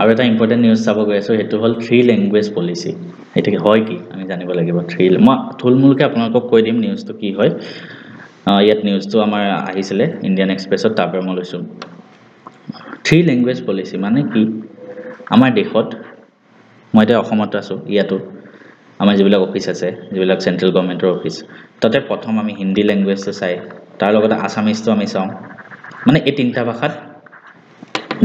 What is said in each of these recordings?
আৰু এটা important news চাব গৈ আছোঁ সেইটো হ'ল 3 লেংগুৱেজ পলিচি এটা কি হয় কি আমি জানিব লাগিব 3 মই থুলমূলকৈ আপোনালোকক কৈ দিম নিউজটো কি হয় ইয়াত নিউজটো আমাৰ আহিছিলে ইণ্ডিয়ান এক্সপ্ৰেছত তাৰ পৰা মই লৈছোঁ 3 লেংগুৱেজ পলিচি মানে কি আমাৰ দেশত মই এতিয়া অসমত আছোঁ ইয়াতো আমাৰ যিবিলাক অফিচ আছে যিবিলাক চেন্ট্ৰেল গভৰ্ণমেণ্টৰ অফিচ তাতে প্ৰথম আমি হিন্দী লেংগুৱেজটো চাই তাৰ লগতে আছামিজটো আমি চাওঁ মানে এই তিনিটা ভাষাত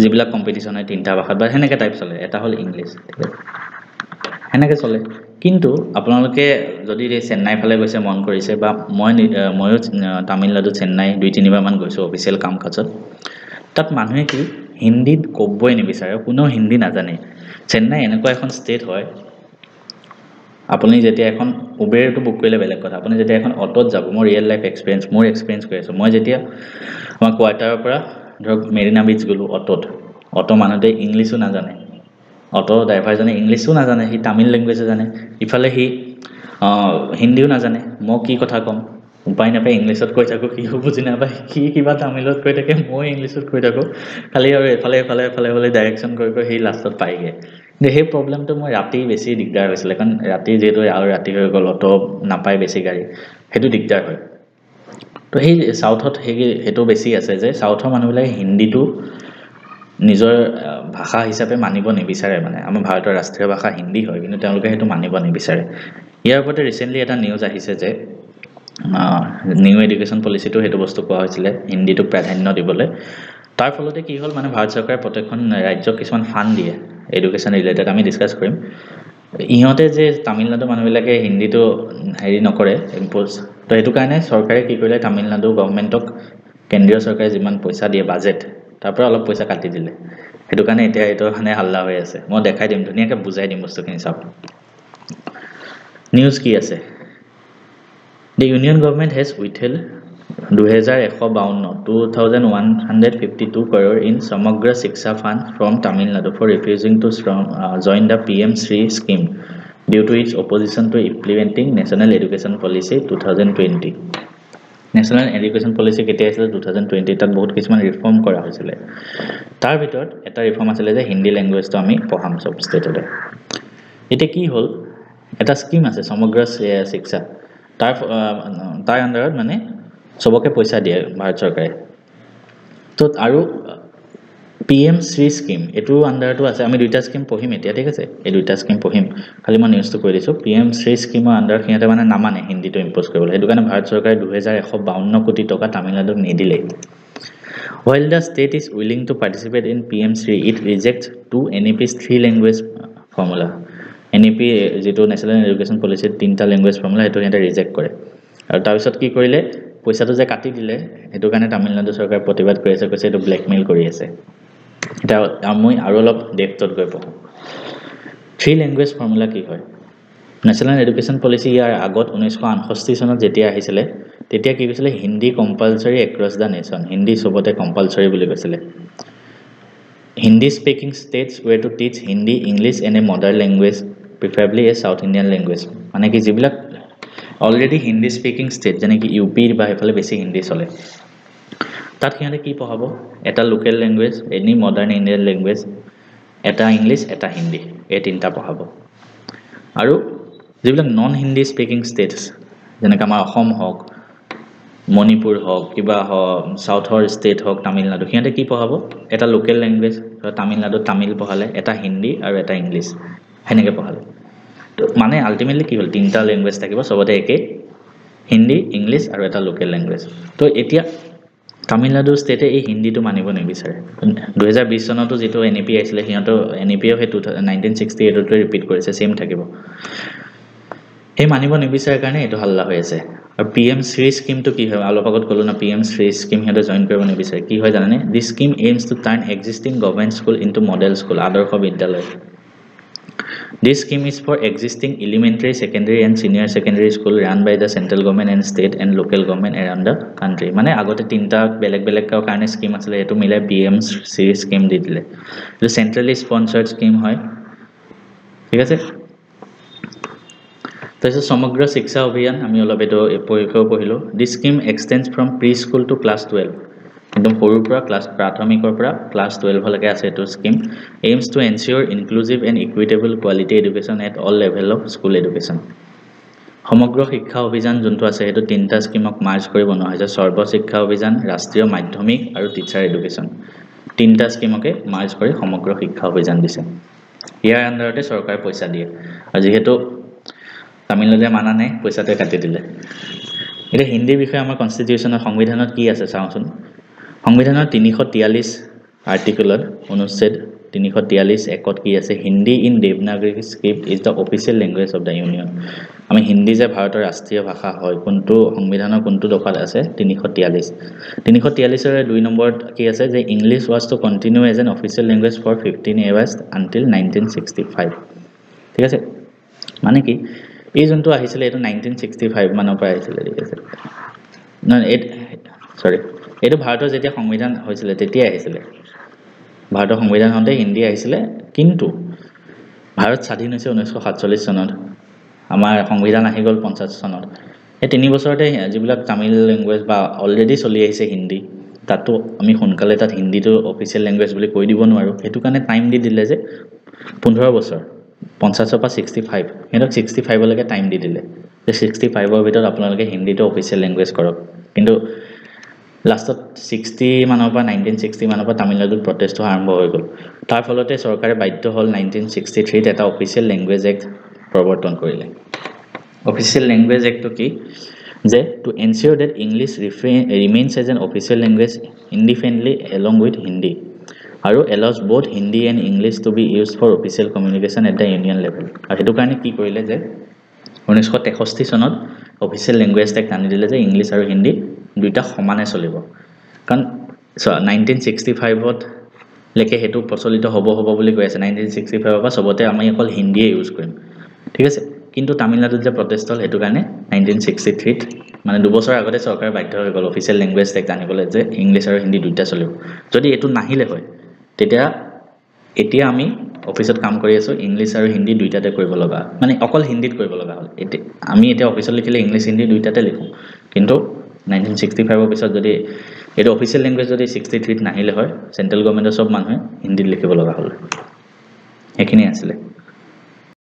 যিবিলাক কম্পিটিশ্যন হয় তিনিটা ভাষাত বা সেনেকৈ টাইপ চলে এটা হ'ল ইংলিছ ঠিক আছে সেনেকৈ চলে কিন্তু আপোনালোকে যদি চেন্নাই ফালে গৈছে মন কৰিছে বা ময়ো তামিলনাডু চেন্নাই 2-3 বাৰমান গৈছোঁ অফিচিয়েল কাম কাজত তাত মানুহে কি হিন্দীত ক'বই নিবিচাৰে কোনেও হিন্দী নাজানে চেন্নাই এনেকুৱা এখন ষ্টেট হয় আপুনি যেতিয়া এখন উবেৰটো বুক কৰিলে বেলেগ কথা আপুনি যেতিয়া এখন অটোত যাব মোৰ ৰিয়েল লাইফ এক্সপিৰিয়েঞ্চ মোৰ এক্সপিৰিয়েঞ্চ কৰি আছোঁ মই যেতিয়া আমাৰ কোৱাৰ্টাৰৰ পৰা ধৰক মেৰিনা বিচ গ'লোঁ অটো মানুহতে ইংলিছো নাজানে অটো ড্ৰাইভাৰজনে ইংলিছো নাজানে সি তামিল লেংগুৱেজো জানে ইফালে সি হিন্দীও নাজানে মই কি কথা ক'ম উপায় নাপায় ইংলিছত কৈ থাকোঁ সিও বুজি নাপায় সি কিবা তামিলত কৈ থাকে মই ইংলিছত কৈ থাকোঁ খালি আৰু এফালে ডাইৰেকশ্যন কৰি সি লাষ্টত পায়গৈ কিন্তু সেই প্ৰব্লেমটো মই ৰাতি বেছি দিগদাৰ হৈছিলে কাৰণ ৰাতি যিহেতু আৰু ৰাতি হৈ গ'ল অটো নাপায় বেছি গাড়ী সেইটো দিগদাৰ হয় তো সেই চাউথত সেইটো বেছি আছে যে চাউথৰ মানুহবিলাকে হিন্দীটো নিজৰ ভাষা হিচাপে মানিব নিবিচাৰে মানে আমাৰ ভাৰতৰ ৰাষ্ট্ৰীয় ভাষা হিন্দী হয় কিন্তু তেওঁলোকে সেইটো মানিব নিবিচাৰে ইয়াৰ ওপৰতে ৰিচেণ্টলি এটা নিউজ আহিছে যে নিউ এডুকেশ্যন পলিচিটো সেইটো বস্তু কোৱা হৈছিলে হিন্দীটোক প্ৰাধান্য দিবলৈ তাৰ ফলতে কি হ'ল মানে ভাৰত চৰকাৰে প্ৰত্যেকখন ৰাজ্যক কিছুমান ফাণ্ড দিয়ে এডুকেশ্যন ৰিলেটেড আমি ডিছকাছ কৰিম ইহঁতে যে তামিলনাডু মানুহবিলাকে হিন্দীটো হেৰি নকৰে ইম্প'জ তো সেইটো কাৰণে চৰকাৰে কি কৰিলে তামিলনাডু গভৰ্ণমেণ্টক কেন্দ্ৰীয় চৰকাৰে যিমান পইচা দিয়ে বাজেট তাৰ পৰা অলপ পইচা কাটি দিলে সেইটো কাৰণে এতিয়া এইটো মানে হাল্লা হৈ আছে মই দেখাই দিম ধুনীয়াকৈ বুজাই দিম বস্তুখিনি চাওক নিউজ কি আছে The Union Government has withheld 2,152 crore in Samagra Shiksha Fund from Tamil Nadu for refusing to join the PM Shri scheme due to its opposition to implementing National Education Policy 2020. National Education Policy কেতিয়া আছিল 2020 তাত বহুত কিছুমান reform কৰা হৈছিল তাৰ ভিতৰত এটা ৰিফৰ্ম আছিল যে হিন্দী ল্যাঙ্গুৱেজটো আমি পঢ়াম সব ষ্টেটতে এটা কি হ'ল এটা স্কিম আছে সমগ্ৰ শিক্ষা তাৰ আন্ডাৰত মানে সবকে পইচা দিয়ে ভাৰত চৰকাৰে তো আৰু PM শ্ৰী স্কিম এটো আন্ডাৰটো আছে আমি দুইটা স্কিম পঢ়িম এতিয়া ঠিক আছে এই দুইটা স্কিম পঢ়িম খালি মই নিউজটো কৈ দিছো PM শ্ৰী স্কিমৰ আন্ডাৰ সিহঁতে মানে নামানে হিন্দীটো ইম্পোজ কৰিবলৈ সেইটো কাৰণে ভাৰত চৰকাৰে 2152 কোটি টকা তামিলনাডুক নিদিলে While the state is willing to participate in PM Shri, it rejects 2 NEP's 3 language formula. NEP যেটো ন্যাশনাল এডুকেশন পলিসিৰ 3টা ল্যাঙ্গুৱেজ ফৰ্মুলা এটো এটা ৰিজেক্ট কৰে আৰু তাৰ পিছত কি কৰিলে পইচাটো যে কাটি দিলে এটো কাৰণে তামিলনাডু চৰকাৰ প্ৰতিবাদ কৰি আছে কৈছে এটো ব্ল্যাকমেইল কৰি আছে এটা আমি আৰু অলপ ডেপথত গৈ পঢ়ো 3 ল্যাঙ্গুৱেজ ফৰ্মুলা কি হয় ন্যাশনাল এডুকেশন পলিসি ইয়াৰ আগত 1968 চনত যেতিয়া আহিছিলে তেতিয়া কি কৈছিলে হিন্দী কম্পালসৰি এক্ৰছ দা নেশন হিন্দী সবতে কম্পালসৰি বুলি কৈছিলে Hindi speaking states were to teach Hindi, English and a mother language, preferably a South Indian language. মানে কি যিবিলাক অলৰেডি হিন্দী স্পিকিং ষ্টেট যেনে কি ইউপি বা হেফালে বেছি হিন্দী চলে তাত কিহতে কি পঢ়াব এটা local language any modern Indian language এটা ইংলিশ এটা হিন্দী এই তিনটা পঢ়াব আৰু যিবিলাক নন হিন্দী স্পিকিং ষ্টেটছ যেনে আমাৰ অসম হওক মণিপুৰ হওক কিবা সাউথৰ ষ্টেট হওক তামিলনাডু সিহঁতে কি পঢ়াব এটা লোকেল ল্যাঙ্গুৱেজ তামিলনাডু তামিল পঢ়ালে এটা হিন্দী আৰু এটা ইংলিশ হেনেকে পঢ়ালে তো মানে আলটিমেটলি কি হ'ল তিনটা ল্যাঙ্গুৱেজ থাকিব সবতে একে হিন্দী ইংলিশ আৰু এটা লোকেল ল্যাঙ্গুৱেজ তো এতিয়া তামিলনাডু ষ্টেটে এই হিন্দীটো মানিব নিবিচাৰে 2020 চনতো যেটো NEP আহিছিলে সিহঁতো NEPও হে 1968 তে ৰিপিট কৰিছে সেম থাকিব এই মানিব নিবিচাৰে কাৰণে এটো হাল্লা হৈ আছে আৰু PM Shri scheme to কি হয় অলপ আগত কলো না PM Shri scheme হেতে জয়েন কৰিব নিবিচাৰে কি হয় জানেনে this scheme aims to turn existing government school into model school আদৰ্শ বিদ্যালয় This scheme is for existing elementary, secondary and senior secondary school run by the central government and state and local government around the country. মানে আগতে তিনটা বেলেগ কাৰণে scheme আছিল এটো মিলাই PM Shri scheme দি দিলে এটো সেন্ট্ৰালি স্পন্সৰ্ড স্কিম হয় ঠিক আছে তাৰপিছত সমগ্ৰ শিক্ষা অভিযান আমি অলপ এটো পৰীক্ষাও পঢ়িলো This scheme extends from preschool to class 12 কিন্তু সৰুৰ পৰা ক্লাছ প্ৰাথমিকৰ পৰা ক্লাছ 12 লৈকে আছে এইটো scheme aims to ensure inclusive and equitable quality education at all level of school education সমগ্ৰ শিক্ষা অভিযান যোনটো আছে সেইটো তিনটা স্কিমক মাৰ্জ কৰি বনোৱা হৈছে সৰ্ব শিক্ষা অভিযান ৰাষ্ট্ৰীয় মাধ্যমিক আৰু টিচাৰ এডুকেশ্যন তিনটা স্কিমকে মাৰ্জ কৰি সমগ্ৰ শিক্ষা অভিযান দিছে ইয়াৰ আণ্ডাৰতে চৰকাৰে পইচা দিয়ে আৰু যেহেতু তামিলনাডুৱে মানা নাই পইচাটো কাটি দিলে এটা হিন্দী বিষয়ে আমাৰ কনস্টিটিউচনৰ সংবিধানত কি আছে চাওঁচোন সংবিধানৰ 343 আৰ্টিকলত অনুচ্ছেদ 343 একত কি আছে Hindi in Devanagari script is the official language of the union আমি হিন্দী যে ভাৰতৰ ৰাষ্ট্ৰীয় ভাষা হয় কোনটো সংবিধানৰ কোনটো দফাত আছে 343 এৰ 2 নম্বৰত কি আছে যে English was to continue as an official language for 15 years until 1965 ঠিক আছে মানে কি এই যোনটো আহিছিল এটো 1965 মানৰ পৰা আহিছিল ঠিক আছে না সৰি এটো ভাৰতৰ যেতিয়া সংবিধান হৈছিল তেতিয়া আহিছিল ভাৰতৰ সংবিধান হতে হিন্দী আহিছিল কিন্তু ভাৰত স্বাধীন হৈছে 1947 চনত আমাৰ সংবিধান আহি গল 50 চনত এই 3 বছৰতে যিবিলাক তামিল ল্যাঙ্গুৱেজ বা অলৰেডি চলি আহিছে হিন্দী তাতো আমি সোনকালে তাত হিন্দীটো অফিচিয়েল ল্যাঙ্গুৱেজ বুলি কৈ দিব নোৱাৰো হেতু কাৰণে টাইম দি দিলে যে 15 বছৰ 50 পৰা 65 হেতক 65 লৈকে টাইম দি দিলে যে 65 ৰ ভিতৰত আপোনালোকে হিন্দীটো অফিচিয়েল ল্যাঙ্গুৱেজ কৰক কিন্তু লাষ্টত 60 মানৰ পৰা 1960 মানৰ পৰা তামিলনাডুত প্ৰটেষ্ট আৰম্ভ হৈ গল তাৰ ফলতে চৰকাৰে বাধ্য হল 1963 ত এটা অফিচিয়েল ল্যাঙ্গুৱেজ এক্ট প্ৰৱৰ্তন কৰিলে অফিচিয়েল ল্যাঙ্গুৱেজ এক্টটো কি যে to ensure that English remains as an official language independently along with Hindi আৰু allows both Hindi and English to be used for official communication at the union level আৰু হেতু কাৰণে কি কৰিলে যে 1963 চনত অফিচিয়েল ল্যাঙ্গুৱেজ এক্ট আনি দিলে যে ইংলিছ আৰু হিন্দী দুইটা সমানে চলিব কাৰণ 1965 ত লেকে হেতু প্ৰচলিত হ'ব বুলি কৈ আছে 1965 ৰ পৰা সবতে আমি অকল হিন্দীয়ে ইউজ কৰিম ঠিক আছে কিন্তু তামিলনাডুত যে প্ৰটেষ্ট হল হেতু কাৰণে 1963 ত মানে 2 বছৰ আগতে চৰকাৰ বাধ্য হৈ গল অফিচিয়েল ল্যাঙ্গুৱেজ এক্ট আনিবলৈ যে ইংলিছ আৰু হিন্দী দুইটা চলিব যদি এটো নাহিলে হয় তেতিয়া এতিয়া আমি অফিসত কাম কৰি আছো ইংলিছ আৰু হিন্দী দুইটাতে কৰিব লগা মানে অকল হিন্দীত কৰিব লগা হল আমি এতিয়া অফিসত লিখিলে ইংলিছ হিন্দী দুইটাতে লিখো কিন্তু 1965 ৰ পিছত যদি এটো অফিচিয়েল ল্যাঙ্গুৱেজ যদি 63 ত নাহিলে হয় সেন্ট্ৰেল গৱৰ্ণমেণ্টৰ সব মানুহে হিন্দীত লিখিব লগা হল এখিনি আছিল